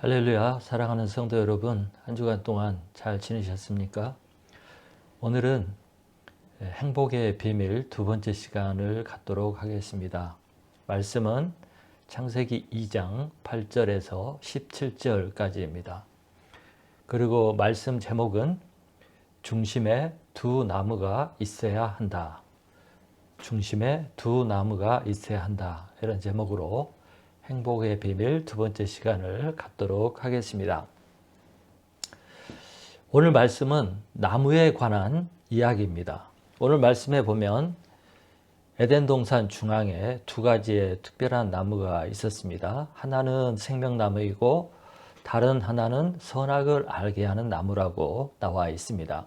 할렐루야, 사랑하는 성도 여러분, 한 주간 동안 잘 지내셨습니까? 오늘은 행복의 비밀 두 번째 시간을 갖도록 하겠습니다. 말씀은 창세기 2장 8절에서 17절까지입니다. 그리고 말씀 제목은 중심에 두 나무가 있어야 한다. 중심에 두 나무가 있어야 한다. 이런 제목으로 행복의 비밀 두 번째 시간을 갖도록 하겠습니다. 오늘 말씀은 나무에 관한 이야기입니다. 오늘 말씀에 보면 에덴 동산 중앙에 두 가지의 특별한 나무가 있었습니다. 하나는 생명나무이고 다른 하나는 선악을 알게 하는 나무라고 나와 있습니다.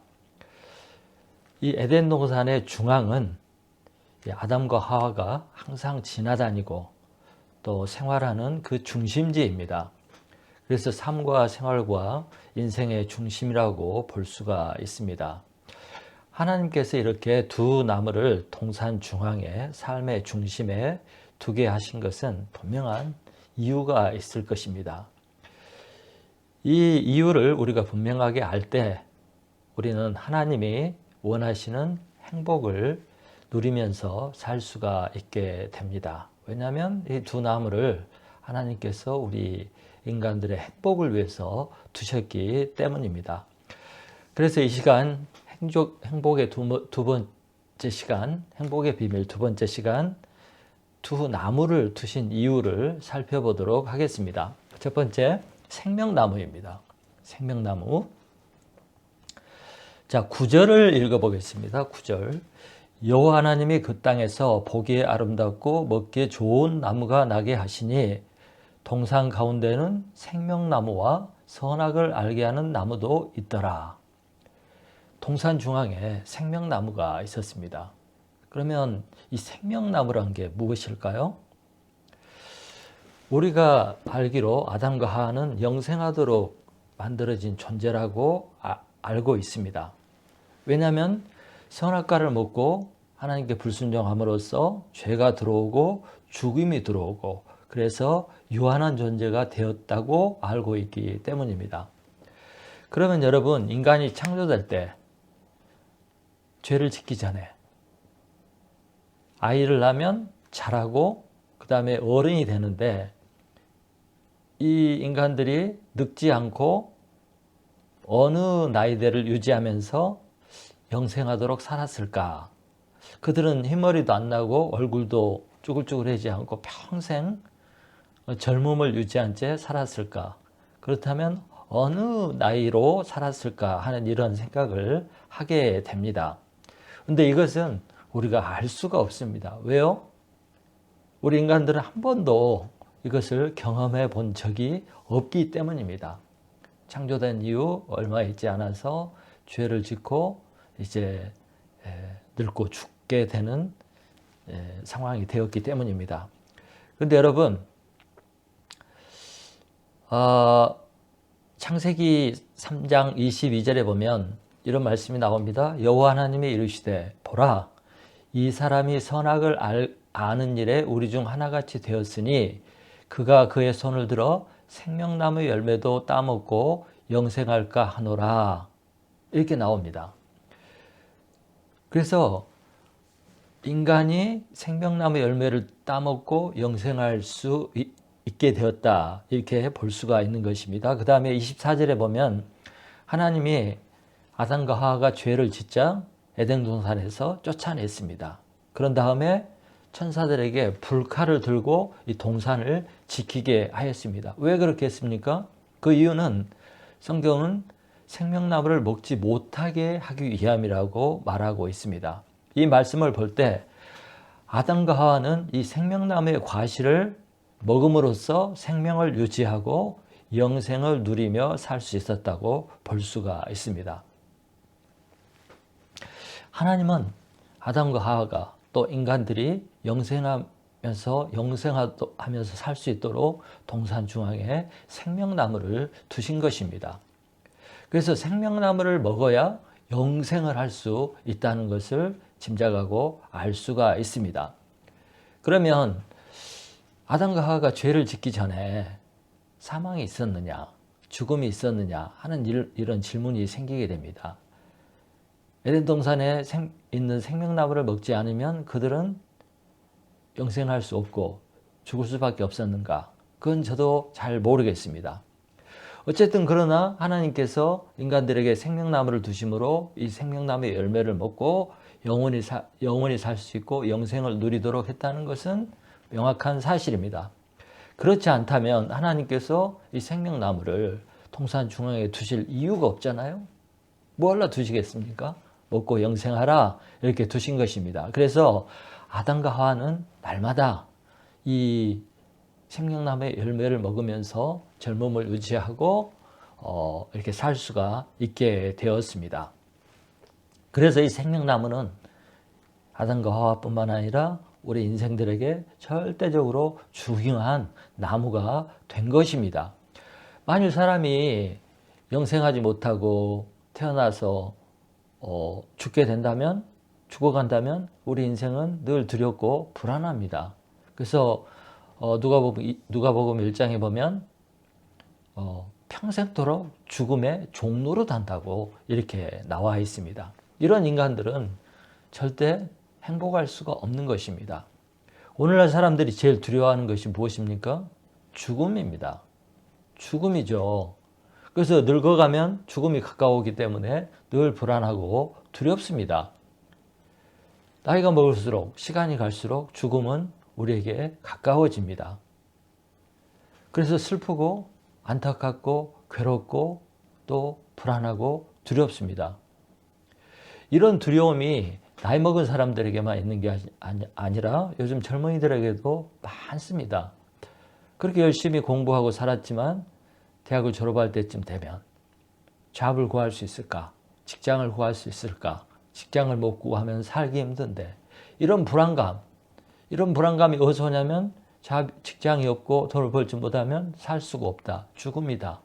이 에덴 동산의 중앙은 아담과 하와가 항상 지나다니고 또 생활하는 그 중심지입니다. 그래서 삶과 생활과 인생의 중심이라고 볼 수가 있습니다. 하나님께서 이렇게 두 나무를 동산 중앙에 삶의 중심에 두게 하신 것은 분명한 이유가 있을 것입니다. 이 이유를 우리가 분명하게 알 때 우리는 하나님이 원하시는 행복을 누리면서 살 수가 있게 됩니다. 왜냐하면 이 두 나무를 하나님께서 우리 인간들의 행복을 위해서 두셨기 때문입니다. 그래서 이 시간 행복의 두 번째 시간, 행복의 비밀 두 번째 시간, 두 나무를 두신 이유를 살펴보도록 하겠습니다. 첫 번째, 생명나무입니다. 생명나무. 자, 9절을 읽어보겠습니다. 9절. 여호와 하나님이 그 땅에서 보기에 아름답고 먹기에 좋은 나무가 나게 하시니 동산 가운데는 생명나무와 선악을 알게 하는 나무도 있더라. 동산 중앙에 생명나무가 있었습니다. 그러면 이 생명나무란 게 무엇일까요? 우리가 알기로 아담과 하와는 영생하도록 만들어진 존재라고 알고 있습니다. 왜냐하면 선악과를 먹고 하나님께 불순종함으로써 죄가 들어오고 죽음이 들어오고 그래서 유한한 존재가 되었다고 알고 있기 때문입니다. 그러면 여러분, 인간이 창조될 때 죄를 짓기 전에 아이를 낳으면 자라고 그 다음에 어른이 되는데 이 인간들이 늙지 않고 어느 나이대를 유지하면서 영생하도록 살았을까? 그들은 흰머리도 안 나고 얼굴도 쭈글쭈글하지 않고 평생 젊음을 유지한 채 살았을까? 그렇다면 어느 나이로 살았을까 하는 이런 생각을 하게 됩니다. 근데 이것은 우리가 알 수가 없습니다. 왜요? 우리 인간들은 한 번도 이것을 경험해 본 적이 없기 때문입니다. 창조된 이후 얼마 있지 않아서 죄를 짓고 이제 늙고 죽게 되는 상황이 되었기 때문입니다. 그런데 여러분, 창세기 3장 22절에 보면 이런 말씀이 나옵니다. 여호와 하나님이 이르시되 보라, 이 사람이 선악을 아는 일에 우리 중 하나같이 되었으니 그가 그의 손을 들어 생명나무 열매도 따먹고 영생할까 하노라. 이렇게 나옵니다. 그래서 인간이 생명나무 열매를 따먹고 영생할 수 있게 되었다. 이렇게 볼 수가 있는 것입니다. 그 다음에 24절에 보면 하나님이 아담과 하와가 죄를 짓자 에덴 동산에서 쫓아냈습니다. 그런 다음에 천사들에게 불칼을 들고 이 동산을 지키게 하였습니다. 왜 그렇게 했습니까? 그 이유는 성경은 생명나무를 먹지 못하게 하기 위함이라고 말하고 있습니다. 이 말씀을 볼 때 아담과 하와는 이 생명나무의 과실을 먹음으로써 생명을 유지하고 영생을 누리며 살 수 있었다고 볼 수가 있습니다. 하나님은 아담과 하와가 또 인간들이 영생하면서 살 수 있도록 동산 중앙에 생명나무를 두신 것입니다. 그래서 생명나무를 먹어야 영생을 할 수 있다는 것을 짐작하고 알 수가 있습니다. 그러면 아담과 하와가 죄를 짓기 전에 사망이 있었느냐, 죽음이 있었느냐 하는 이런 질문이 생기게 됩니다. 에덴 동산에 있는 생명나무를 먹지 않으면 그들은 영생할 수 없고 죽을 수밖에 없었는가? 그건 저도 잘 모르겠습니다. 어쨌든 그러나 하나님께서 인간들에게 생명나무를 두심으로 이 생명나무의 열매를 먹고 영원히 살 수 있고 영생을 누리도록 했다는 것은 명확한 사실입니다. 그렇지 않다면 하나님께서 이 생명나무를 동산 중앙에 두실 이유가 없잖아요. 뭐하러 두시겠습니까? 먹고 영생하라 이렇게 두신 것입니다. 그래서 아담과 하와는 날마다 이 생명나무의 열매를 먹으면서 젊음을 유지하고 이렇게 살 수가 있게 되었습니다. 그래서 이 생명나무는 아담과 하와뿐만 아니라 우리 인생들에게 절대적으로 중요한 나무가 된 것입니다. 만일 사람이 영생하지 못하고 태어나서 죽게 된다면, 죽어간다면 우리 인생은 늘 두렵고 불안합니다. 그래서 누가복음 1장에 보면 평생토록 죽음의 종로로 단다고 이렇게 나와 있습니다. 이런 인간들은 절대 행복할 수가 없는 것입니다. 오늘날 사람들이 제일 두려워하는 것이 무엇입니까? 죽음입니다. 죽음이죠. 그래서 늙어가면 죽음이 가까우기 때문에 늘 불안하고 두렵습니다. 나이가 먹을수록, 시간이 갈수록 죽음은 우리에게 가까워집니다. 그래서 슬프고 안타깝고 괴롭고 또 불안하고 두렵습니다. 이런 두려움이 나이 먹은 사람들에게만 있는 게 아니라 요즘 젊은이들에게도 많습니다. 그렇게 열심히 공부하고 살았지만 대학을 졸업할 때쯤 되면 잡을 구할 수 있을까? 직장을 구할 수 있을까? 직장을 못 구하면 살기 힘든데 이런 불안감이 어디서 오냐면 직장이 없고 돈을 벌지 못하면 살 수가 없다. 죽음이다.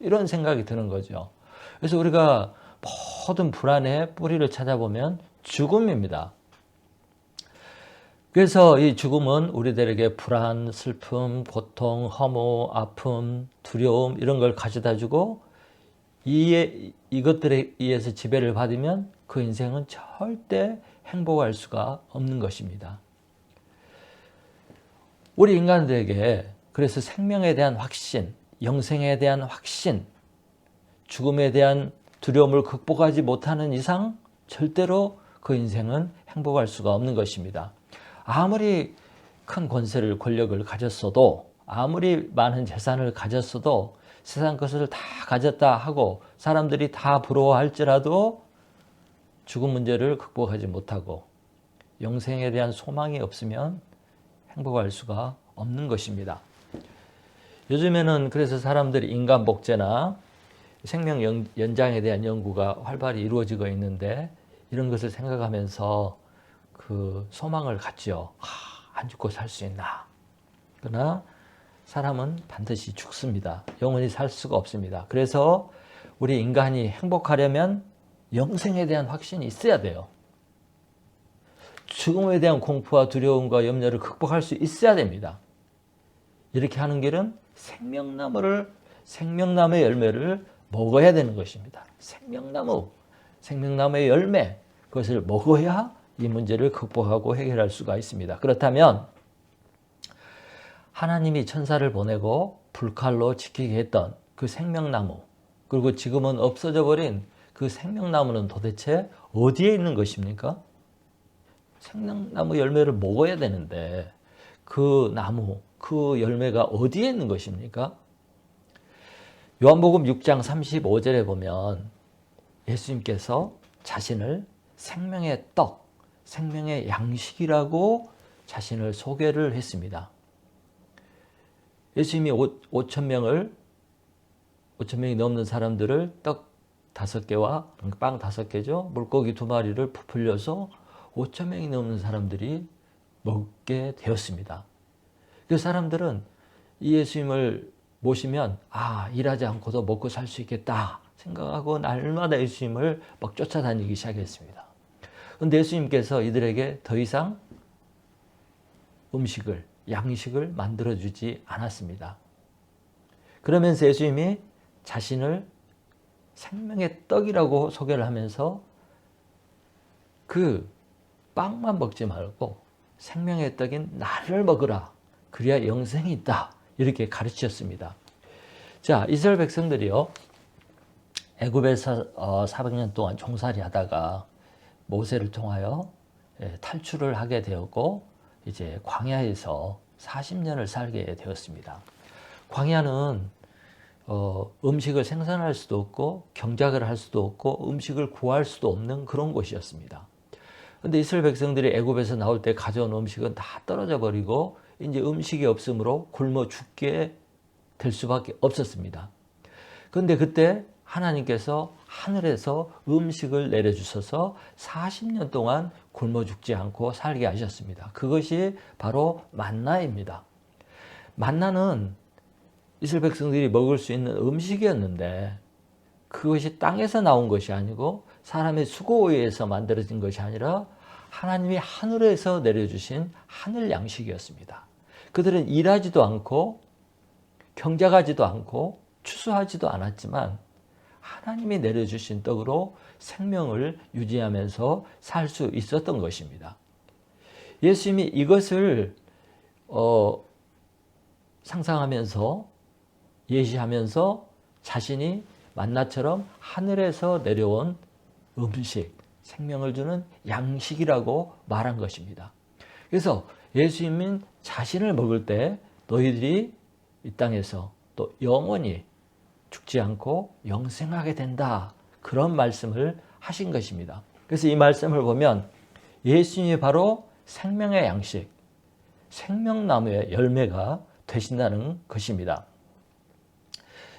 이런 생각이 드는 거죠. 그래서 우리가 모든 불안의 뿌리를 찾아보면 죽음입니다. 그래서 이 죽음은 우리들에게 불안, 슬픔, 고통, 허무, 아픔, 두려움 이런 걸 가져다 주고 이것들에 의해서 지배를 받으면 그 인생은 절대 행복할 수가 없는 것입니다. 우리 인간들에게 그래서 생명에 대한 확신, 영생에 대한 확신, 죽음에 대한 두려움을 극복하지 못하는 이상 절대로 그 인생은 행복할 수가 없는 것입니다. 아무리 큰 권력을 가졌어도 아무리 많은 재산을 가졌어도 세상 것을 다 가졌다 하고 사람들이 다 부러워할지라도 죽음 문제를 극복하지 못하고 영생에 대한 소망이 없으면 행복할 수가 없는 것입니다. 요즘에는 그래서 사람들이 인간 복제나 생명 연장에 대한 연구가 활발히 이루어지고 있는데 이런 것을 생각하면서 그 소망을 갖죠. 안 죽고 살 수 있나? 그러나 사람은 반드시 죽습니다. 영원히 살 수가 없습니다. 그래서 우리 인간이 행복하려면 영생에 대한 확신이 있어야 돼요. 죽음에 대한 공포와 두려움과 염려를 극복할 수 있어야 됩니다. 이렇게 하는 길은 생명나무의 열매를 먹어야 되는 것입니다. 생명나무의 열매, 그것을 먹어야 이 문제를 극복하고 해결할 수가 있습니다. 그렇다면 하나님이 천사를 보내고 불칼로 지키게 했던 그 생명나무, 그리고 지금은 없어져 버린 그 생명나무는 도대체 어디에 있는 것입니까? 생명나무 열매를 먹어야 되는데 그 나무, 그 열매가 어디에 있는 것입니까? 요한복음 6장 35절에 보면 예수님께서 자신을 생명의 떡, 생명의 양식이라고 자신을 소개를 했습니다. 예수님이 5,000명이 넘는 사람들을 떡 5개와 빵 5개죠. 물고기 2마리를 부풀려서 5,000명이 넘는 사람들이 먹게 되었습니다. 그 사람들은 이 예수님을 모시면 일하지 않고도 먹고 살 수 있겠다 생각하고 날마다 예수님을 막 쫓아다니기 시작했습니다. 그런데 예수님께서 이들에게 더 이상 양식을 만들어주지 않았습니다. 그러면서 예수님이 자신을 생명의 떡이라고 소개를 하면서 그 빵만 먹지 말고 생명의 떡인 나를 먹으라. 그래야 영생이 있다. 이렇게 가르쳤습니다. 자, 이스라엘 백성들이요. 애굽에서 400년 동안 종살이 하다가 모세를 통하여 탈출을 하게 되었고 이제 광야에서 40년을 살게 되었습니다. 광야는 음식을 생산할 수도 없고 경작을 할 수도 없고 음식을 구할 수도 없는 그런 곳이었습니다. 그런데 이스라엘 백성들이 애굽에서 나올 때 가져온 음식은 다 떨어져 버리고 이제 음식이 없으므로 굶어 죽게 될 수밖에 없었습니다. 그런데 그때 하나님께서 하늘에서 음식을 내려주셔서 40년 동안 굶어 죽지 않고 살게 하셨습니다. 그것이 바로 만나입니다. 만나는 이스라엘 백성들이 먹을 수 있는 음식이었는데 그것이 땅에서 나온 것이 아니고 사람의 수고에 의해서 만들어진 것이 아니라 하나님이 하늘에서 내려주신 하늘 양식이었습니다. 그들은 일하지도 않고 경작하지도 않고 추수하지도 않았지만 하나님이 내려주신 떡으로 생명을 유지하면서 살 수 있었던 것입니다. 예수님이 이것을 상상하면서 예시하면서 자신이 만나처럼 하늘에서 내려온 음식, 생명을 주는 양식이라고 말한 것입니다. 그래서 예수님은 자신을 먹을 때 너희들이 이 땅에서 또 영원히 죽지 않고 영생하게 된다. 그런 말씀을 하신 것입니다. 그래서 이 말씀을 보면 예수님이 바로 생명의 양식, 생명나무의 열매가 되신다는 것입니다.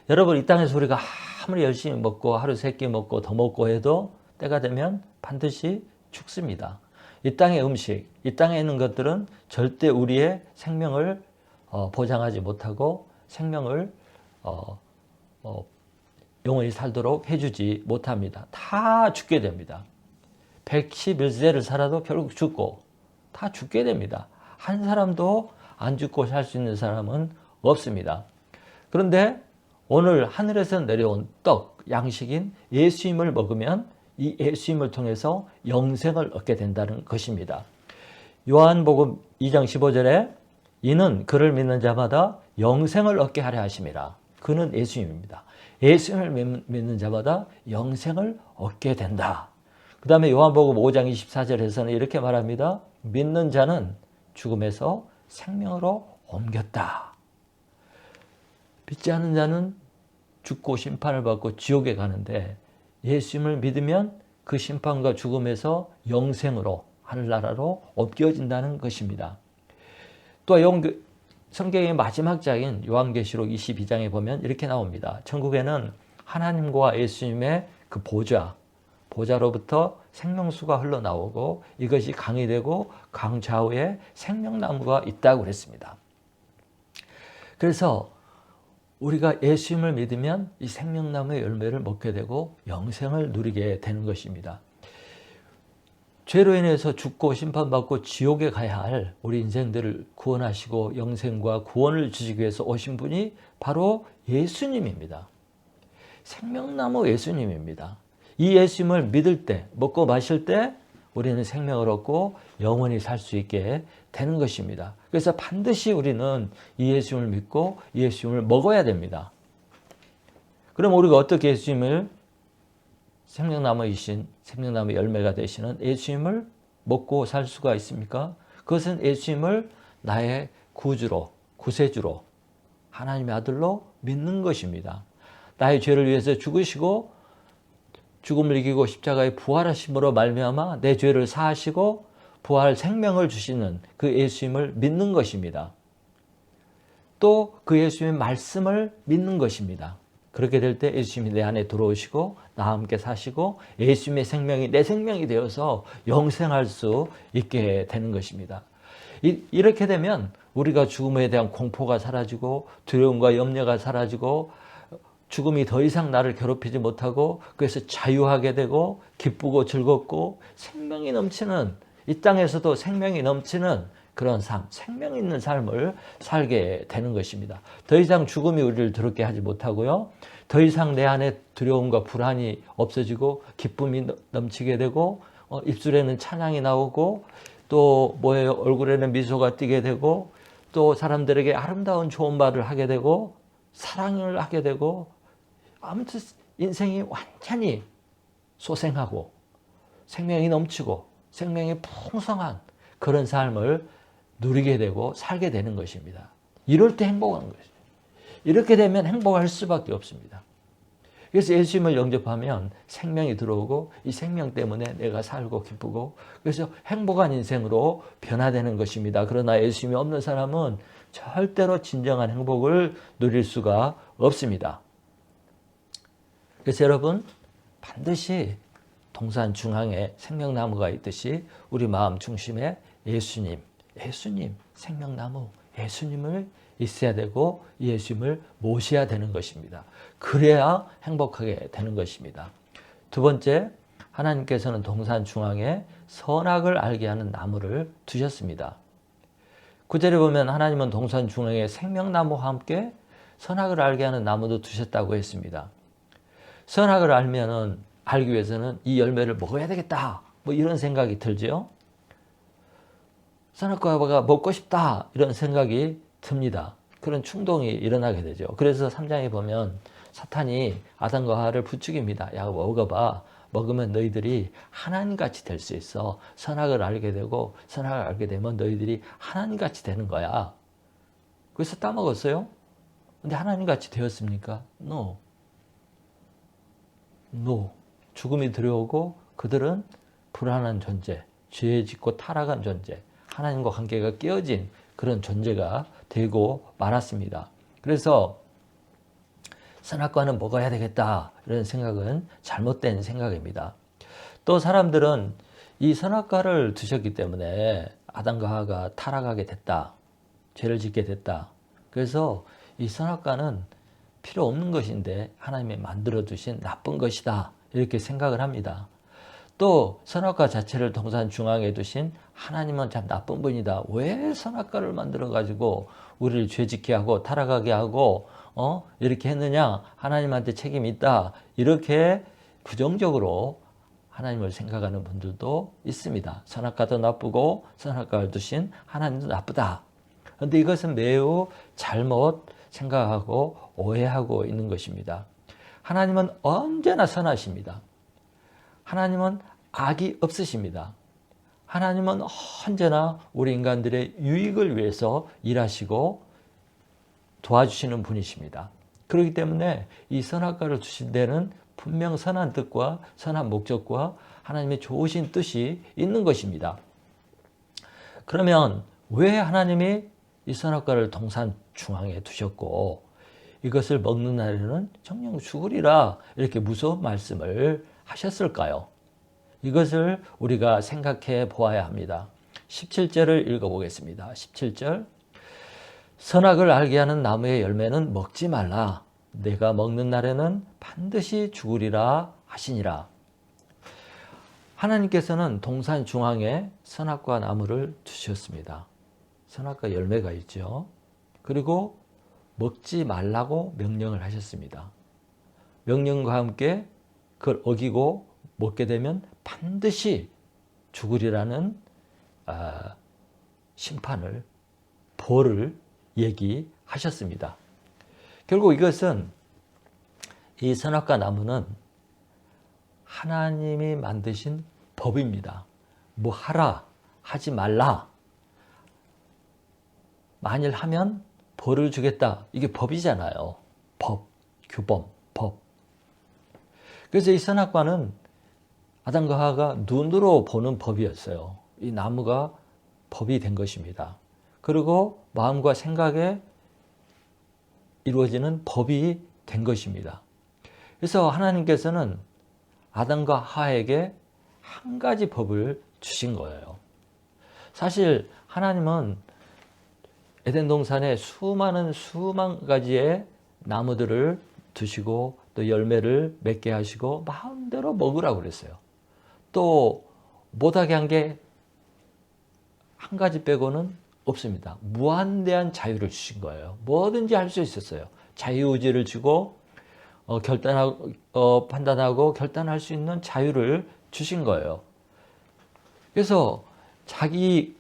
여러분, 이 땅에서 우리가 아무리 열심히 먹고 하루 3끼 먹고 더 먹고 해도 때가 되면 반드시 죽습니다. 이 땅의 음식, 이 땅에 있는 것들은 절대 우리의 생명을 보장하지 못하고 생명을 영원히 살도록 해주지 못합니다. 다 죽게 됩니다. 111세를 살아도 결국 죽고 다 죽게 됩니다. 한 사람도 안 죽고 살 수 있는 사람은 없습니다. 그런데 오늘 하늘에서 내려온 떡, 양식인 예수님을 먹으면 이 예수님을 통해서 영생을 얻게 된다는 것입니다. 요한복음 2장 15절에 이는 그를 믿는 자마다 영생을 얻게 하려 하심이라. 그는 예수님입니다. 예수님을 믿는 자마다 영생을 얻게 된다. 그 다음에 요한복음 5장 24절에서는 이렇게 말합니다. 믿는 자는 죽음에서 생명으로 옮겼다. 믿지 않는 자는 죽고 심판을 받고 지옥에 가는데 예수님을 믿으면 그 심판과 죽음에서 영생으로 하늘나라로 옮겨진다는 것입니다. 또 성경의 마지막 장인 요한계시록 22장에 보면 이렇게 나옵니다. 천국에는 하나님과 예수님의 그 보좌로부터 생명수가 흘러나오고 이것이 강이 되고 강 좌우에 생명나무가 있다고 그랬습니다. 그래서 우리가 예수님을 믿으면 이 생명나무의 열매를 먹게 되고 영생을 누리게 되는 것입니다. 죄로 인해서 죽고 심판받고 지옥에 가야 할 우리 인생들을 구원하시고 영생과 구원을 주시기 위해서 오신 분이 바로 예수님입니다. 생명나무 예수님입니다. 이 예수님을 믿을 때, 먹고 마실 때 우리는 생명을 얻고 영원히 살 수 있게 되는 것입니다. 그래서 반드시 우리는 이 예수님을 믿고 이 예수님을 먹어야 됩니다. 그럼 우리가 어떻게 예수님을 생명나무이신 생명나무 열매가 되시는 예수님을 먹고 살 수가 있습니까? 그것은 예수님을 나의 구주로, 구세주로, 하나님의 아들로 믿는 것입니다. 나의 죄를 위해서 죽으시고 죽음을 이기고 십자가에 부활하심으로 말미암아 내 죄를 사하시고 부활 생명을 주시는 그 예수님을 믿는 것입니다. 또 그 예수님의 말씀을 믿는 것입니다. 그렇게 될 때 예수님이 내 안에 들어오시고 나와 함께 사시고 예수님의 생명이 내 생명이 되어서 영생할 수 있게 되는 것입니다. 이렇게 되면 우리가 죽음에 대한 공포가 사라지고 두려움과 염려가 사라지고 죽음이 더 이상 나를 괴롭히지 못하고 그래서 자유하게 되고 기쁘고 즐겁고 생명이 넘치는 이 땅에서도 생명이 넘치는 그런 삶, 생명 있는 삶을 살게 되는 것입니다. 더 이상 죽음이 우리를 더럽게 하지 못하고요. 더 이상 내 안에 두려움과 불안이 없어지고 기쁨이 넘치게 되고 입술에는 찬양이 나오고 또 뭐예요? 얼굴에는 미소가 띄게 되고 또 사람들에게 아름다운 좋은 말을 하게 되고 사랑을 하게 되고 아무튼 인생이 완전히 소생하고 생명이 넘치고 생명이 풍성한 그런 삶을 누리게 되고 살게 되는 것입니다. 이럴 때 행복한 것이죠. 이렇게 되면 행복할 수밖에 없습니다. 그래서 예수님을 영접하면 생명이 들어오고 이 생명 때문에 내가 살고 기쁘고 그래서 행복한 인생으로 변화되는 것입니다. 그러나 예수님이 없는 사람은 절대로 진정한 행복을 누릴 수가 없습니다. 그래서 여러분 반드시 동산 중앙에 생명나무가 있듯이 우리 마음 중심에 예수님, 생명나무, 예수님을 있어야 되고 예수님을 모셔야 되는 것입니다. 그래야 행복하게 되는 것입니다. 두 번째, 하나님께서는 동산 중앙에 선악을 알게 하는 나무를 두셨습니다. 9절에 보면 하나님은 동산 중앙에 생명나무와 함께 선악을 알게 하는 나무도 두셨다고 했습니다. 선악을 알기 위해서는 이 열매를 먹어야 되겠다. 뭐 이런 생각이 들죠. 선악과가 먹고 싶다. 이런 생각이 듭니다. 그런 충동이 일어나게 되죠. 그래서 3장에 보면 사탄이 아담과 하와를 부추깁니다. 야, 먹어봐. 먹으면 너희들이 하나님같이 될 수 있어. 선악을 알게 되고 선악을 알게 되면 너희들이 하나님같이 되는 거야. 그래서 따먹었어요. 근데 하나님같이 되었습니까? No. 죽음이 들어오고 그들은 불안한 존재, 죄에 짓고 타락한 존재, 하나님과 관계가 깨어진 그런 존재가 되고 말았습니다. 그래서 선악과는 먹어야 되겠다 이런 생각은 잘못된 생각입니다. 또 사람들은 이 선악과를 드셨기 때문에 아담과 하와가 타락하게 됐다. 죄를 짓게 됐다. 그래서 이 선악과는 필요 없는 것인데 하나님이 만들어 두신 나쁜 것이다. 이렇게 생각을 합니다. 또 선악과 자체를 동산 중앙에 두신 하나님은 참 나쁜 분이다. 왜 선악과를 만들어 가지고 우리를 죄짓게 하고 타락하게 하고 이렇게 했느냐? 하나님한테 책임이 있다. 이렇게 부정적으로 하나님을 생각하는 분들도 있습니다. 선악과도 나쁘고 선악과를 두신 하나님도 나쁘다. 그런데 이것은 매우 잘못 생각하고 오해하고 있는 것입니다. 하나님은 언제나 선하십니다. 하나님은 악이 없으십니다. 하나님은 언제나 우리 인간들의 유익을 위해서 일하시고 도와주시는 분이십니다. 그렇기 때문에 이 선악과를 주신 데는 분명 선한 뜻과 선한 목적과 하나님의 좋으신 뜻이 있는 것입니다. 그러면 왜 하나님이 이 선악과를 동산 중앙에 두셨고 이것을 먹는 날에는 정령 죽으리라 이렇게 무서운 말씀을 하셨을까요? 이것을 우리가 생각해 보아야 합니다. 17절을 읽어보겠습니다. 17절 선악을 알게 하는 나무의 열매는 먹지 말라. 내가 먹는 날에는 반드시 죽으리라 하시니라. 하나님께서는 동산 중앙에 선악과 나무를 두셨습니다. 선악과 열매가 있죠. 그리고 먹지 말라고 명령을 하셨습니다. 명령과 함께 그걸 어기고 먹게 되면 반드시 죽으리라는 심판을, 벌을 얘기하셨습니다. 결국 이것은 이 선악과 나무는 하나님이 만드신 법입니다. 뭐 하라, 하지 말라. 만일 하면 벌을 주겠다. 이게 법이잖아요. 법, 규범, 법. 그래서 이 선악과는 아담과 하와가 눈으로 보는 법이었어요. 이 나무가 법이 된 것입니다. 그리고 마음과 생각에 이루어지는 법이 된 것입니다. 그래서 하나님께서는 아담과 하와에게 한 가지 법을 주신 거예요. 사실 하나님은 에덴 동산에 수만 가지의 나무들을 두시고 또 열매를 맺게 하시고 마음대로 먹으라고 그랬어요. 또 못하게 한 게 한 가지 빼고는 없습니다. 무한대한 자유를 주신 거예요. 뭐든지 할 수 있었어요. 자유의지를 주고 판단하고 결단할 수 있는 자유를 주신 거예요. 그래서 자기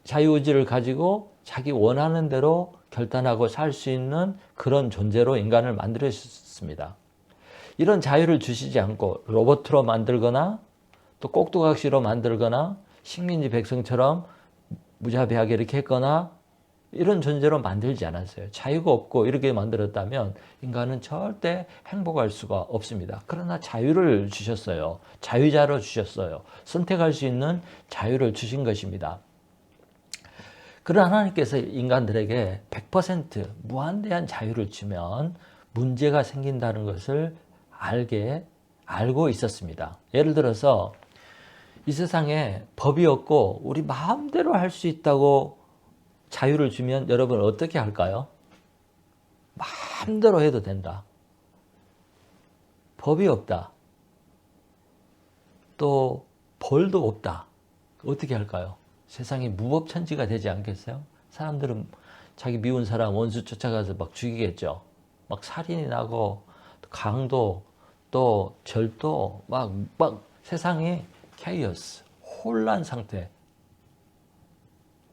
자유의지를 가지고 자기 원하는 대로 결단하고 살 수 있는 그런 존재로 인간을 만들었습니다. 이런 자유를 주시지 않고 로봇으로 만들거나 또 꼭두각시로 만들거나 식민지 백성처럼 무자비하게 이렇게 했거나 이런 존재로 만들지 않았어요. 자유가 없고 이렇게 만들었다면 인간은 절대 행복할 수가 없습니다. 그러나 자유를 주셨어요. 자유자로 주셨어요. 선택할 수 있는 자유를 주신 것입니다. 그러나 하나님께서 인간들에게 100% 무한대한 자유를 주면 문제가 생긴다는 것을 알고 있었습니다. 예를 들어서 이 세상에 법이 없고 우리 마음대로 할 수 있다고 자유를 주면 여러분 어떻게 할까요? 마음대로 해도 된다. 법이 없다. 또 벌도 없다. 어떻게 할까요? 세상이 무법천지가 되지 않겠어요? 사람들은 자기 미운 사람 원수 쫓아가서 막 죽이겠죠. 막 살인이 나고 강도 또 절도 막 세상이 케이오스, 혼란 상태,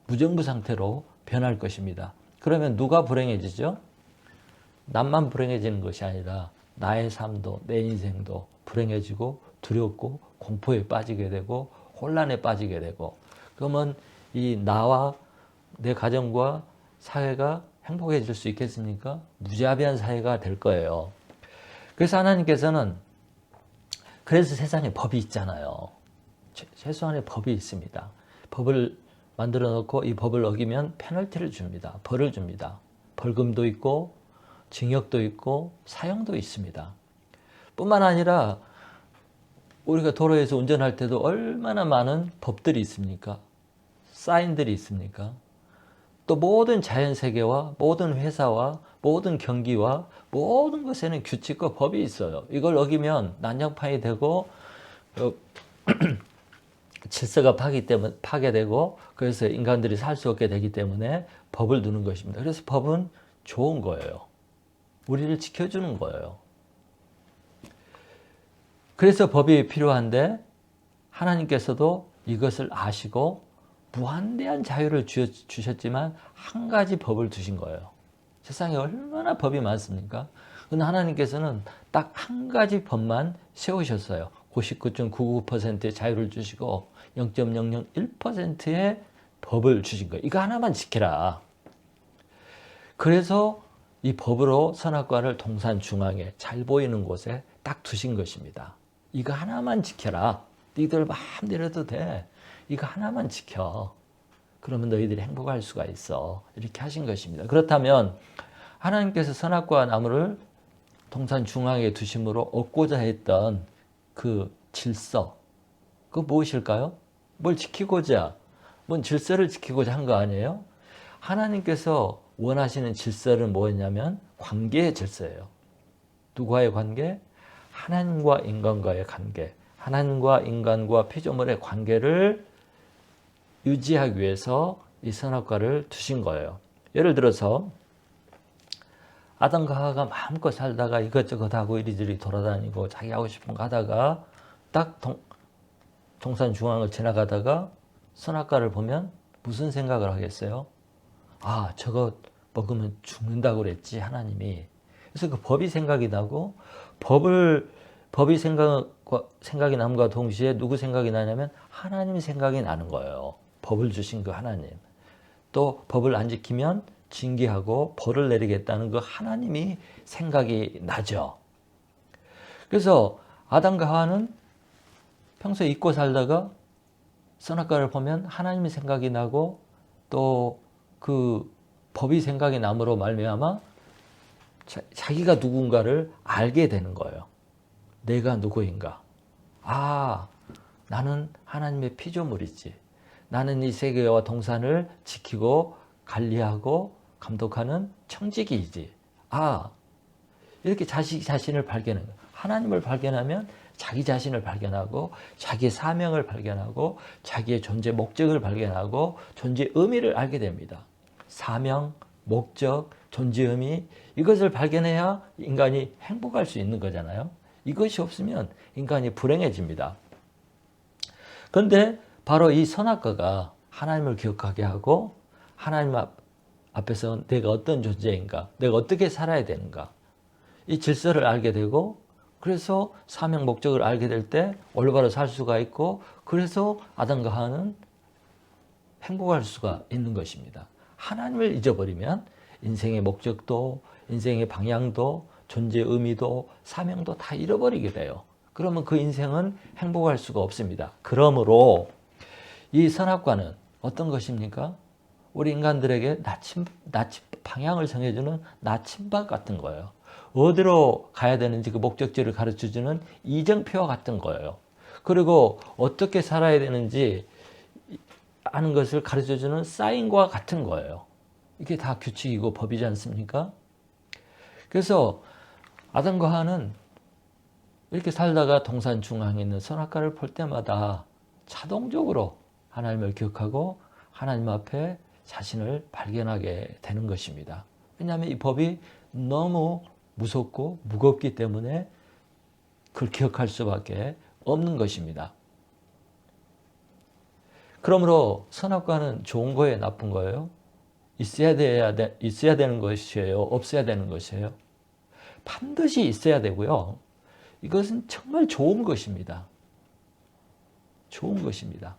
무정부 상태로 변할 것입니다. 그러면 누가 불행해지죠? 남만 불행해지는 것이 아니라 나의 삶도 내 인생도 불행해지고 두렵고 공포에 빠지게 되고 혼란에 빠지게 되고 그러면 이 나와 내 가정과 사회가 행복해질 수 있겠습니까? 무자비한 사회가 될 거예요. 그래서 하나님께서는 그래서 세상에 법이 있잖아요. 최소한의 법이 있습니다. 법을 만들어 놓고 이 법을 어기면 페널티를 줍니다. 벌을 줍니다. 벌금도 있고 징역도 있고 사형도 있습니다. 뿐만 아니라 우리가 도로에서 운전할 때도 얼마나 많은 법들이 있습니까? 사인들이 있습니까? 또 모든 자연세계와 모든 회사와 모든 경기와 모든 것에는 규칙과 법이 있어요. 이걸 어기면 난장판이 되고 질서가 파괴되고 그래서 인간들이 살 수 없게 되기 때문에 법을 두는 것입니다. 그래서 법은 좋은 거예요. 우리를 지켜주는 거예요. 그래서 법이 필요한데 하나님께서도 이것을 아시고 무한대한 자유를 주셨지만 한 가지 법을 두신 거예요. 세상에 얼마나 법이 많습니까? 그런데 하나님께서는 딱 한 가지 법만 세우셨어요. 99.99%의 자유를 주시고 0.001%의 법을 주신 거예요. 이거 하나만 지켜라. 그래서 이 법으로 선악과를 동산 중앙에 잘 보이는 곳에 딱 두신 것입니다. 이거 하나만 지켜라. 너희들 마음대로 해도 돼. 이거 하나만 지켜. 그러면 너희들이 행복할 수가 있어. 이렇게 하신 것입니다. 그렇다면 하나님께서 선악과 나무를 동산 중앙에 두심으로 얻고자 했던 그 질서, 그 무엇일까요? 뭘 지키고자, 뭔 질서를 지키고자 한 거 아니에요? 하나님께서 원하시는 질서는 뭐였냐면 관계의 질서예요. 누구와의 관계? 하나님과 인간과의 관계. 하나님과 인간과 피조물의 관계를 유지하기 위해서 이 선악과를 두신 거예요. 예를 들어서 아담과 하와가 마음껏 살다가 이것저것 하고 이리저리 돌아다니고 자기 하고 싶은 거 하다가 딱 동산 중앙을 지나가다가 선악과를 보면 무슨 생각을 하겠어요? 아, 저거 먹으면 죽는다고 그랬지 하나님이. 그래서 그 법이 생각이 나고 법이 생각이 남과 동시에 누구 생각이 나냐면 하나님 생각이 나는 거예요. 법을 주신 그 하나님. 또 법을 안 지키면 징계하고 벌을 내리겠다는 그 하나님이 생각이 나죠. 그래서 아담과 하와는 평소에 잊고 살다가 선악과를 보면 하나님의 생각이 나고 또 그 법이 생각이 남으로 말미암아 자기가 누군가를 알게 되는 거예요. 내가 누구인가? 아, 나는 하나님의 피조물이지. 나는 이 세계와 동산을 지키고 관리하고 감독하는 청지기이지. 아, 이렇게 자신을 발견해요. 하나님을 발견하면 자기 자신을 발견하고 자기의 사명을 발견하고 자기의 존재 목적을 발견하고 존재 의미를 알게 됩니다. 사명, 목적, 존재 의미 이것을 발견해야 인간이 행복할 수 있는 거잖아요. 이것이 없으면 인간이 불행해집니다. 그런데 바로 이 선악과가 하나님을 기억하게 하고 하나님 앞에서 내가 어떤 존재인가, 내가 어떻게 살아야 되는가 이 질서를 알게 되고 그래서 사명 목적을 알게 될 때 올바로 살 수가 있고 그래서 아담과 하와는 행복할 수가 있는 것입니다. 하나님을 잊어버리면 인생의 목적도 인생의 방향도 존재의 의미도 사명도 다 잃어버리게 돼요. 그러면 그 인생은 행복할 수가 없습니다. 그러므로 이 선악과는 어떤 것입니까? 우리 인간들에게 방향을 정해주는 나침반 같은 거예요. 어디로 가야 되는지 그 목적지를 가르쳐주는 이정표와 같은 거예요. 그리고 어떻게 살아야 되는지 하는 것을 가르쳐주는 사인과 같은 거예요. 이게 다 규칙이고 법이지 않습니까? 그래서 아담과 하와는 이렇게 살다가 동산 중앙에 있는 선악과를 볼 때마다 자동적으로 하나님을 기억하고 하나님 앞에 자신을 발견하게 되는 것입니다. 왜냐하면 이 법이 너무 무섭고 무겁기 때문에 그걸 기억할 수밖에 없는 것입니다. 그러므로 선악과는 좋은 거예요, 나쁜 거예요? 있어야 되는 것이에요, 없어야 되는 것이에요? 반드시 있어야 되고요. 이것은 정말 좋은 것입니다. 좋은 것입니다.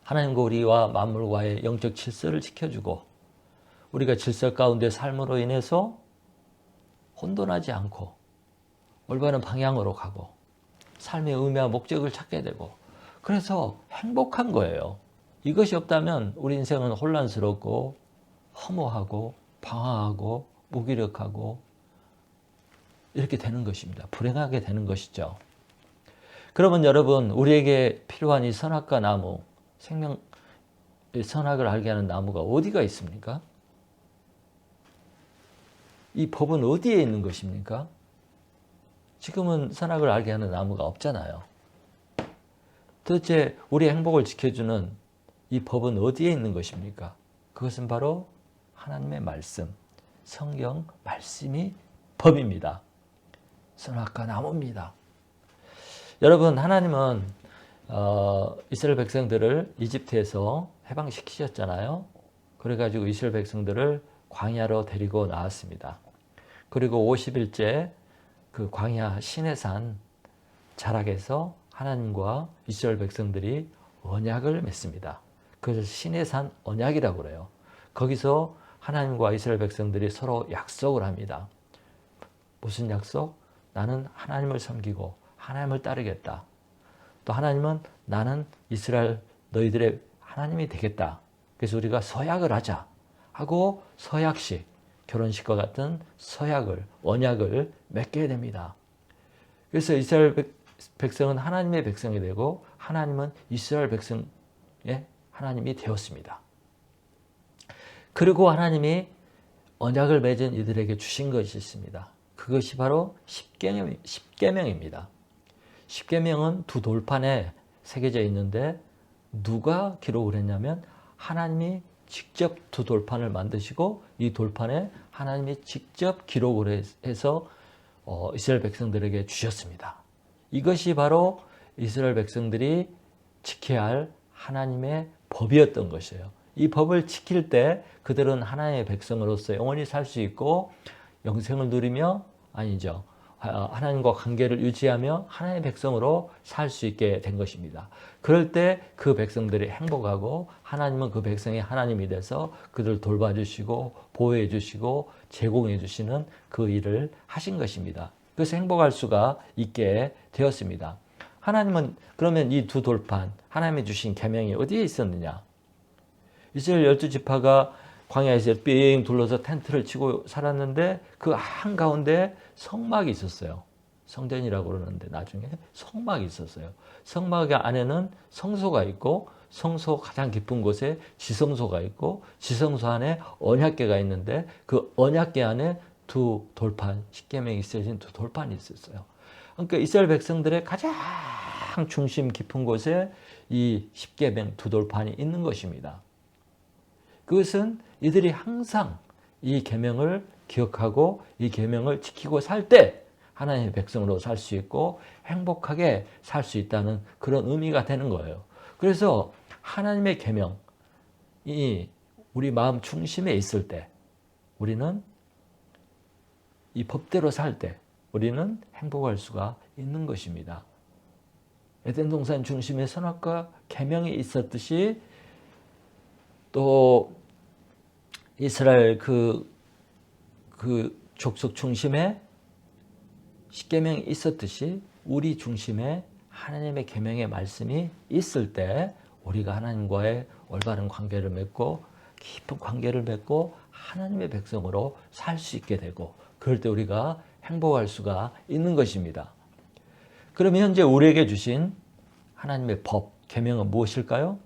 하나님과 우리와 만물과의 영적 질서를 지켜주고 우리가 질서 가운데 삶으로 인해서 혼돈하지 않고 올바른 방향으로 가고 삶의 의미와 목적을 찾게 되고 그래서 행복한 거예요. 이것이 없다면 우리 인생은 혼란스럽고 허무하고 방황하고 무기력하고 이렇게 되는 것입니다. 불행하게 되는 것이죠. 그러면 여러분 우리에게 필요한 이 선악과 나무 선악을 알게 하는 나무가 어디가 있습니까? 이 법은 어디에 있는 것입니까? 지금은 선악을 알게 하는 나무가 없잖아요. 도대체 우리의 행복을 지켜주는 이 법은 어디에 있는 것입니까? 그것은 바로 하나님의 말씀, 성경 말씀이 법입니다. 선악과 나무입니다. 여러분 하나님은 이스라엘 백성들을 이집트에서 해방시키셨잖아요. 그래가지고 이스라엘 백성들을 광야로 데리고 나왔습니다. 그리고 50일째 그 광야 시내산 자락에서 하나님과 이스라엘 백성들이 언약을 맺습니다. 그래서 시내산 언약이라고 그래요. 거기서 하나님과 이스라엘 백성들이 서로 약속을 합니다. 무슨 약속? 나는 하나님을 섬기고 하나님을 따르겠다. 또 하나님은 나는 이스라엘 너희들의 하나님이 되겠다. 그래서 우리가 서약을 하자 하고 서약식, 결혼식과 같은 서약을, 언약을 맺게 됩니다. 그래서 이스라엘 백성은 하나님의 백성이 되고 하나님은 이스라엘 백성의 하나님이 되었습니다. 그리고 하나님이 언약을 맺은 이들에게 주신 것이 있습니다. 그것이 바로 십계명입니다. 십계명은 두 돌판에 새겨져 있는데 누가 기록을 했냐면 하나님이 직접 두 돌판을 만드시고 이 돌판에 하나님이 직접 기록을 해서 이스라엘 백성들에게 주셨습니다. 이것이 바로 이스라엘 백성들이 지켜야 할 하나님의 법이었던 것이에요. 이 법을 지킬 때 그들은 하나님의 백성으로서 영원히 살 수 있고 영생을 누리며 아니죠. 하나님과 관계를 유지하며 하나님의 백성으로 살 수 있게 된 것입니다. 그럴 때 그 백성들이 행복하고 하나님은 그 백성의 하나님이 돼서 그들을 돌봐주시고 보호해 주시고 제공해 주시는 그 일을 하신 것입니다. 그래서 행복할 수가 있게 되었습니다. 하나님은 그러면 이 두 돌판 하나님이 주신 계명이 어디에 있었느냐? 이스라엘 12지파가 광야에서 삥 둘러서 텐트를 치고 살았는데 그 한가운데 성막이 있었어요. 성전이라고 그러는데 나중에 성막이 있었어요. 성막 안에는 성소가 있고 성소 가장 깊은 곳에 지성소가 있고 지성소 안에 언약궤가 있는데 그 언약궤 안에 두 돌판, 십계명이 쓰여진 두 돌판이 있었어요. 그러니까 이스라엘 백성들의 가장 중심 깊은 곳에 이 십계명 두 돌판이 있는 것입니다. 그것은 이들이 항상 이 계명을 기억하고 이 계명을 지키고 살 때 하나님의 백성으로 살 수 있고 행복하게 살 수 있다는 그런 의미가 되는 거예요. 그래서 하나님의 계명이 우리 마음 중심에 있을 때 우리는 이 법대로 살 때 우리는 행복할 수가 있는 것입니다. 에덴 동산 중심에 선악과 계명이 있었듯이 또 이스라엘 그 족속 중심에 십계명이 있었듯이 우리 중심에 하나님의 계명의 말씀이 있을 때 우리가 하나님과의 올바른 관계를 맺고 깊은 관계를 맺고 하나님의 백성으로 살 수 있게 되고 그럴 때 우리가 행복할 수가 있는 것입니다. 그러면 현재 우리에게 주신 하나님의 법, 계명은 무엇일까요?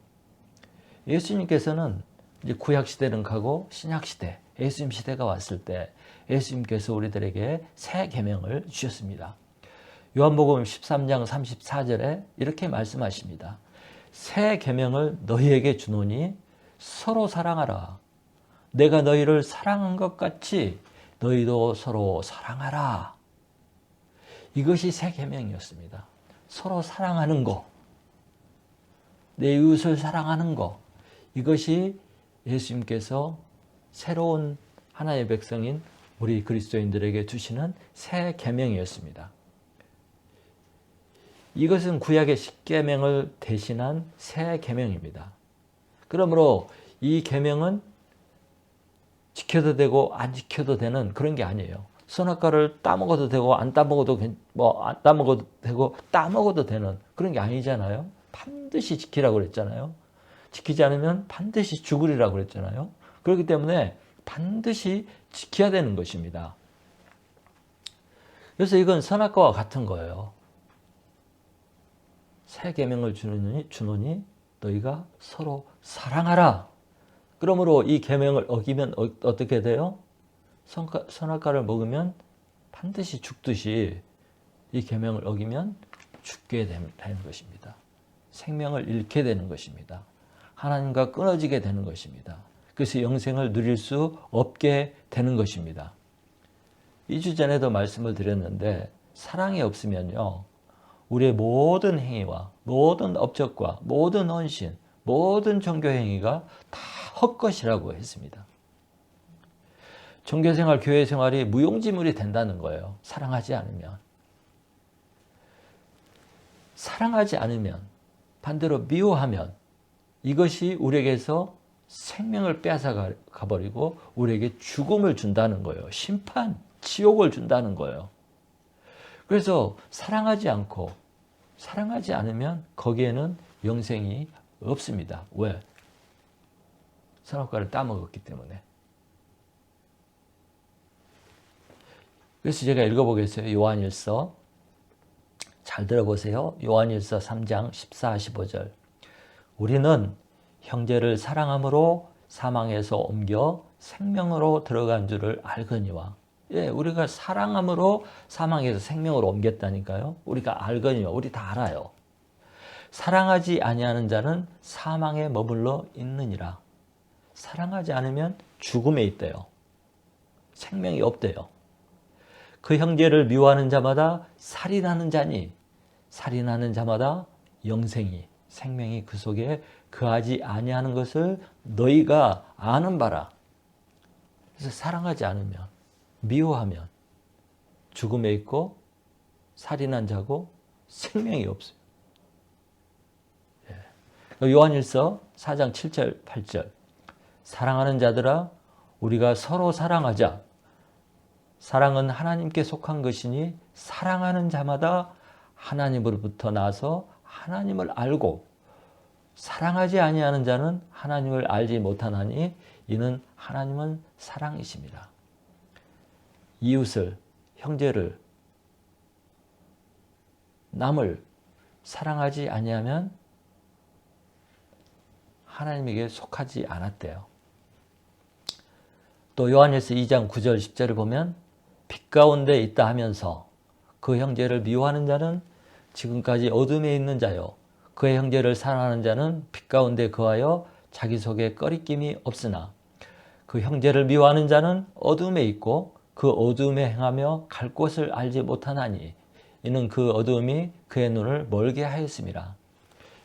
예수님께서는 이제 구약시대는 가고 신약시대, 예수님 시대가 왔을 때 예수님께서 우리들에게 새 계명을 주셨습니다. 요한복음 13장 34절에 이렇게 말씀하십니다. 새 계명을 너희에게 주노니 서로 사랑하라. 내가 너희를 사랑한 것 같이 너희도 서로 사랑하라. 이것이 새 계명이었습니다. 서로 사랑하는 거, 내 이웃을 사랑하는 거, 이것이 예수님께서 새로운 하나의 백성인 우리 그리스도인들에게 주시는 새 계명이었습니다. 이것은 구약의 십계명을 대신한 새 계명입니다. 그러므로 이 계명은 지켜도 되고 안 지켜도 되는 그런 게 아니에요. 선악과를 따먹어도 되고 안 따먹어도 안 따먹어도 되고 따먹어도 되는 그런 게 아니잖아요. 반드시 지키라고 그랬잖아요. 지키지 않으면 반드시 죽으리라고 그랬잖아요. 그렇기 때문에 반드시 지켜야 되는 것입니다. 그래서 이건 선악과와 같은 거예요. 새 계명을 주노니 너희가 서로 사랑하라. 그러므로 이 계명을 어기면 어떻게 돼요? 선악과를 먹으면 반드시 죽듯이 이 계명을 어기면 죽게 되는 것입니다. 생명을 잃게 되는 것입니다. 하나님과 끊어지게 되는 것입니다. 그래서 영생을 누릴 수 없게 되는 것입니다. 2주 전에도 말씀을 드렸는데 사랑이 없으면요. 우리의 모든 행위와 모든 업적과 모든 헌신, 모든 종교 행위가 다 헛것이라고 했습니다. 종교생활, 교회생활이 무용지물이 된다는 거예요. 사랑하지 않으면. 사랑하지 않으면, 반대로 미워하면 이것이 우리에게서 생명을 빼앗아 가버리고 우리에게 죽음을 준다는 거예요. 심판, 지옥을 준다는 거예요. 그래서 사랑하지 않으면 거기에는 영생이 없습니다. 왜? 선악과를 따먹었기 때문에. 그래서 제가 읽어보겠어요. 요한일서. 잘 들어보세요. 요한일서 3장 14, 15절. 우리는 형제를 사랑함으로 사망에서 옮겨 생명으로 들어간 줄을 알거니와. 예, 우리가 사랑함으로 사망에서 생명으로 옮겼다니까요. 우리가 알거니와. 우리 다 알아요. 사랑하지 아니하는 자는 사망에 머물러 있느니라. 사랑하지 않으면 죽음에 있대요. 생명이 없대요. 그 형제를 미워하는 자마다 살인하는 자니 살인하는 자마다 영생이 생명이 그 속에 거하지 아니하는 것을 너희가 아는 바라. 그래서 사랑하지 않으면 미워하면 죽음에 있고 살인한 자고 생명이 없어요. 요한일서 4장 7절 8절 사랑하는 자들아 우리가 서로 사랑하자. 사랑은 하나님께 속한 것이니 사랑하는 자마다 하나님으로부터 나서 하나님을 알고 사랑하지 아니하는 자는 하나님을 알지 못하나니 이는 하나님은 사랑이십니다. 이웃을, 형제를, 남을 사랑하지 아니하면 하나님에게 속하지 않았대요. 또 요한일서 2장 9절 10절을 보면 빛 가운데 있다 하면서 그 형제를 미워하는 자는 지금까지 어둠에 있는 자요. 그의 형제를 사랑하는 자는 빛 가운데 거하여 자기 속에 꺼리낌이 없으나 그 형제를 미워하는 자는 어둠에 있고 그 어둠에 행하며 갈 곳을 알지 못하나니 이는 그 어둠이 그의 눈을 멀게 하였음이라.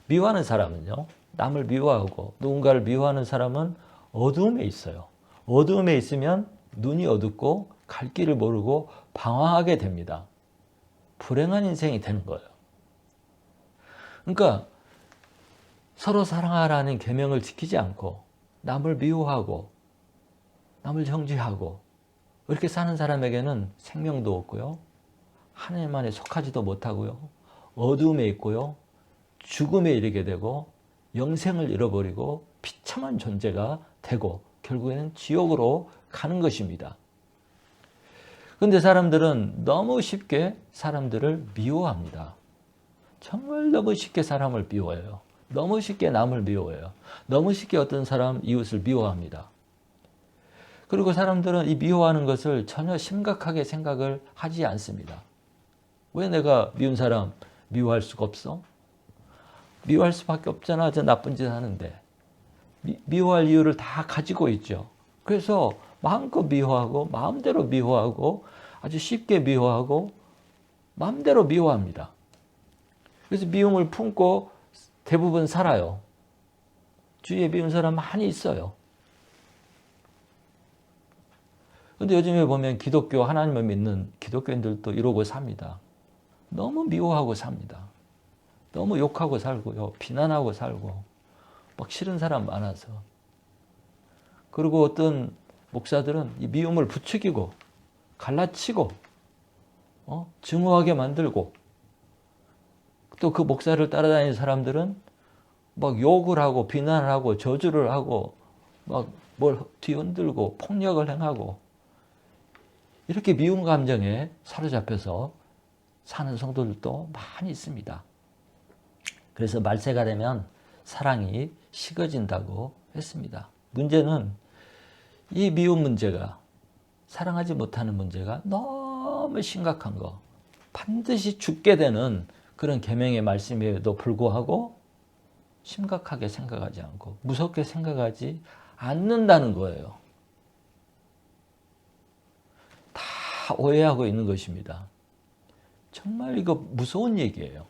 미워하는 사람은요, 남을 미워하고 누군가를 미워하는 사람은 어둠에 있어요. 어둠에 있으면 눈이 어둡고 갈 길을 모르고 방황하게 됩니다. 불행한 인생이 되는 거예요. 그러니까 서로 사랑하라는 계명을 지키지 않고 남을 미워하고 남을 정죄하고 이렇게 사는 사람에게는 생명도 없고요. 하나님 안에 속하지도 못하고요. 어둠에 있고요. 죽음에 이르게 되고 영생을 잃어버리고 비참한 존재가 되고 결국에는 지옥으로 가는 것입니다. 그런데 사람들은 너무 쉽게 사람들을 미워합니다. 정말 너무 쉽게 사람을 미워해요. 너무 쉽게 남을 미워해요. 너무 쉽게 어떤 사람, 이웃을 미워합니다. 그리고 사람들은 이 미워하는 것을 전혀 심각하게 생각을 하지 않습니다. 왜 내가 미운 사람 미워할 수가 없어? 미워할 수밖에 없잖아. 저 나쁜 짓 하는데. 미워할 이유를 다 가지고 있죠. 그래서 마음껏 미워하고 마음대로 미워하고 아주 쉽게 미워하고 마음대로 미워합니다. 그래서 미움을 품고 대부분 살아요. 주위에 미운 사람 많이 있어요. 근데 요즘에 보면 기독교 하나님을 믿는 기독교인들도 이러고 삽니다. 너무 미워하고 삽니다. 너무 욕하고 살고요. 비난하고 살고 막 싫은 사람 많아서. 그리고 어떤 목사들은 이 미움을 부추기고 갈라치고 증오하게 만들고 또 그 목사를 따라다니는 사람들은 막 욕을 하고 비난을 하고 저주를 하고 막 뭘 뒤흔들고 폭력을 행하고 이렇게 미운 감정에 사로잡혀서 사는 성도들도 많이 있습니다. 그래서 말세가 되면 사랑이 식어진다고 했습니다. 문제는 이 미움 문제가 사랑하지 못하는 문제가 너무 심각한 거 반드시 죽게 되는 그런 계명의 말씀에도 불구하고 심각하게 생각하지 않고 무섭게 생각하지 않는다는 거예요. 다 오해하고 있는 것입니다. 정말 이거 무서운 얘기예요.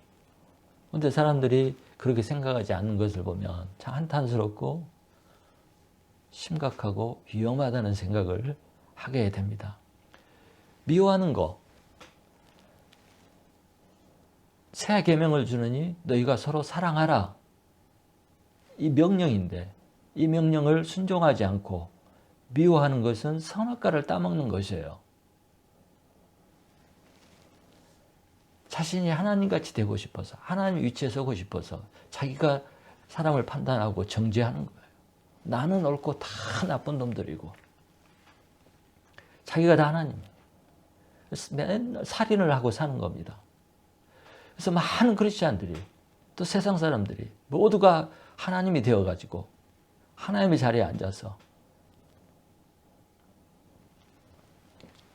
그런데 사람들이 그렇게 생각하지 않는 것을 보면 참 한탄스럽고 심각하고 위험하다는 생각을 하게 됩니다. 미워하는 거, 새 계명을 주느니 너희가 서로 사랑하라. 이 명령인데 이 명령을 순종하지 않고 미워하는 것은 선악과를 따먹는 것이에요. 자신이 하나님같이 되고 싶어서 하나님 위치에 서고 싶어서 자기가 사람을 판단하고 정죄하는 거예요. 나는 옳고 다 나쁜 놈들이고 자기가 다 하나님이에요. 맨날 살인을 하고 사는 겁니다. 그래서 많은 크리스찬들이 또 세상 사람들이 모두가 하나님이 되어가지고 하나님의 자리에 앉아서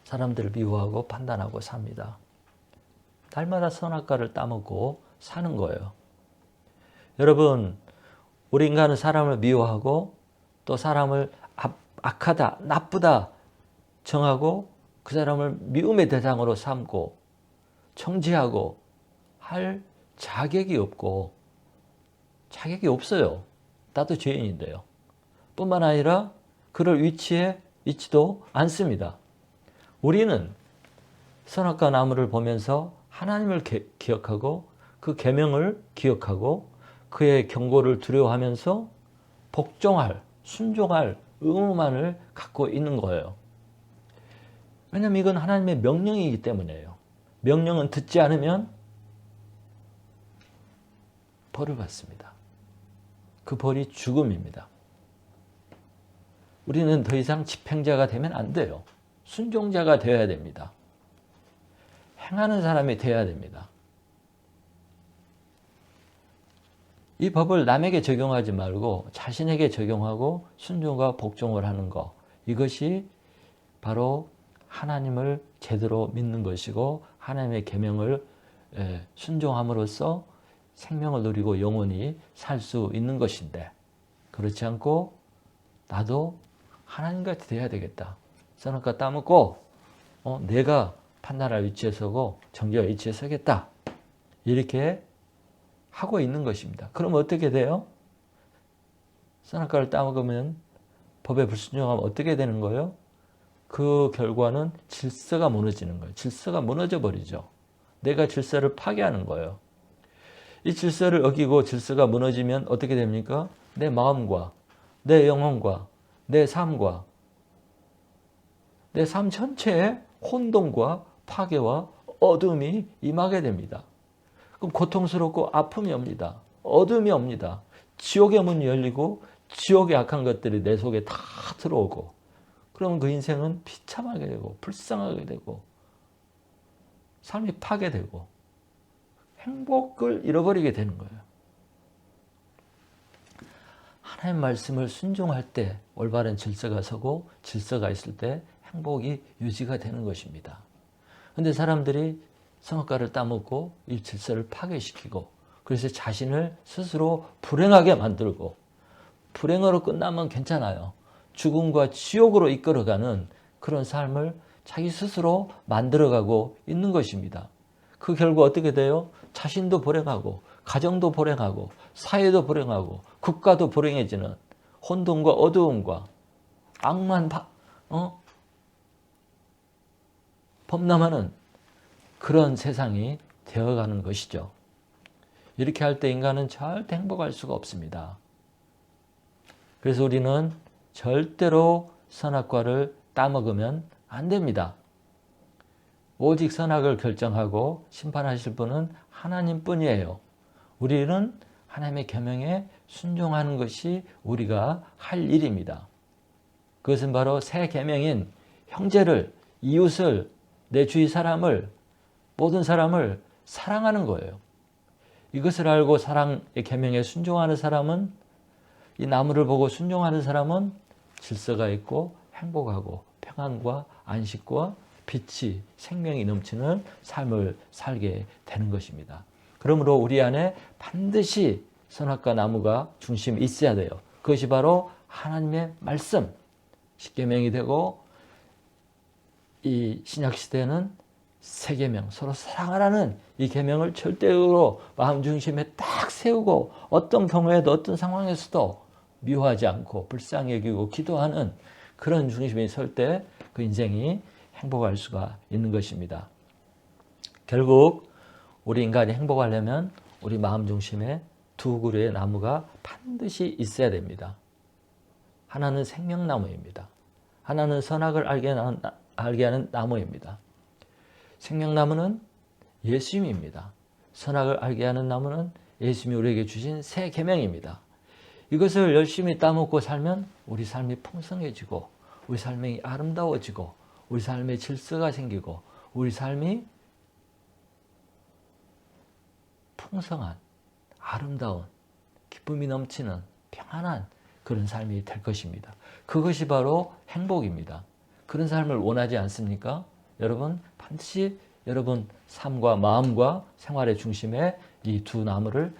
사람들을 미워하고 판단하고 삽니다. 날마다 선악과를 따먹고 사는 거예요. 여러분, 우리 인간은 사람을 미워하고 또 사람을 악하다, 나쁘다 정하고 그 사람을 미움의 대상으로 삼고 정죄하고 할 자격이 없고 자격이 없어요. 나도 죄인인데요. 뿐만 아니라 그럴 위치에 있지도 않습니다. 우리는 선악과 나무를 보면서 하나님을 기억하고 그 계명을 기억하고 그의 경고를 두려워하면서 복종할, 순종할 의무만을 갖고 있는 거예요. 왜냐하면 이건 하나님의 명령이기 때문이에요. 명령은 듣지 않으면 벌을 받습니다. 그 벌이 죽음입니다. 우리는 더 이상 집행자가 되면 안 돼요. 순종자가 되어야 됩니다. 행하는 사람이 되어야 됩니다. 이 법을 남에게 적용하지 말고 자신에게 적용하고 순종과 복종을 하는 것, 이것이 바로 하나님을 제대로 믿는 것이고 하나님의 계명을 순종함으로써 생명을 누리고 영원히 살 수 있는 것인데, 그렇지 않고 나도 하나님같이 돼야 되겠다. 선악과 따먹고 내가 판단할 위치에 서고 정죄할 위치에 서겠다. 이렇게 하고 있는 것입니다. 그럼 어떻게 돼요? 선악과를 따먹으면, 법에 불순종하면 어떻게 되는 거예요? 그 결과는 질서가 무너지는 거예요. 질서가 무너져 버리죠. 내가 질서를 파괴하는 거예요. 이 질서를 어기고 질서가 무너지면 어떻게 됩니까? 내 마음과 내 영혼과 내 삶과 내 삶 전체에 혼돈과 파괴와 어둠이 임하게 됩니다. 그럼 고통스럽고 아픔이 옵니다. 어둠이 옵니다. 지옥의 문이 열리고 지옥의 악한 것들이 내 속에 다 들어오고, 그러면 그 인생은 비참하게 되고 불쌍하게 되고 삶이 파괴되고 행복을 잃어버리게 되는 거예요. 하나님 말씀을 순종할 때 올바른 질서가 서고, 질서가 있을 때 행복이 유지가 되는 것입니다. 그런데 사람들이 선악과를 따먹고 이 질서를 파괴시키고, 그래서 자신을 스스로 불행하게 만들고, 불행으로 끝나면 괜찮아요. 죽음과 지옥으로 이끌어가는 그런 삶을 자기 스스로 만들어가고 있는 것입니다. 그 결과 어떻게 돼요? 자신도 불행하고, 가정도 불행하고, 사회도 불행하고, 국가도 불행해지는 혼돈과 어두움과 악만 범람하는 그런 세상이 되어가는 것이죠. 이렇게 할 때 인간은 절대 행복할 수가 없습니다. 그래서 우리는 절대로 선악과를 따먹으면 안 됩니다. 오직 선악을 결정하고 심판하실 분은 하나님뿐이에요. 우리는 하나님의 계명에 순종하는 것이 우리가 할 일입니다. 그것은 바로 새 계명인 형제를, 이웃을, 내 주위 사람을, 모든 사람을 사랑하는 거예요. 이것을 알고 사랑의 계명에 순종하는 사람은, 이 나무를 보고 순종하는 사람은 질서가 있고 행복하고 평안과 안식과 빛이, 생명이 넘치는 삶을 살게 되는 것입니다. 그러므로 우리 안에 반드시 선악과 나무가 중심이 있어야 돼요. 그것이 바로 하나님의 말씀, 십계명이 되고, 이 신약시대는 새 계명, 서로 사랑하라는 이 계명을 절대로 마음 중심에 딱 세우고, 어떤 경우에도 어떤 상황에서도 미워하지 않고 불쌍히 여기고 기도하는 그런 중심이 설 때 그 인생이 행복할 수가 있는 것입니다. 결국 우리 인간이 행복하려면 우리 마음 중심에 두 그루의 나무가 반드시 있어야 됩니다. 하나는 생명나무입니다. 하나는 선악을 알게 하는 나무입니다. 생명나무는 예수님입니다. 선악을 알게 하는 나무는 예수님이 우리에게 주신 새 계명입니다. 이것을 열심히 따먹고 살면 우리 삶이 풍성해지고, 우리 삶이 아름다워지고, 우리 삶에 질서가 생기고, 우리 삶이 풍성한, 아름다운, 기쁨이 넘치는 평안한 그런 삶이 될 것입니다. 그것이 바로 행복입니다. 그런 삶을 원하지 않습니까? 여러분, 반드시 여러분 삶과 마음과 생활의 중심에 이 두 나무를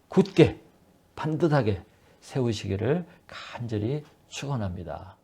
굳게, 반듯하게 세우시기를 간절히 축원합니다.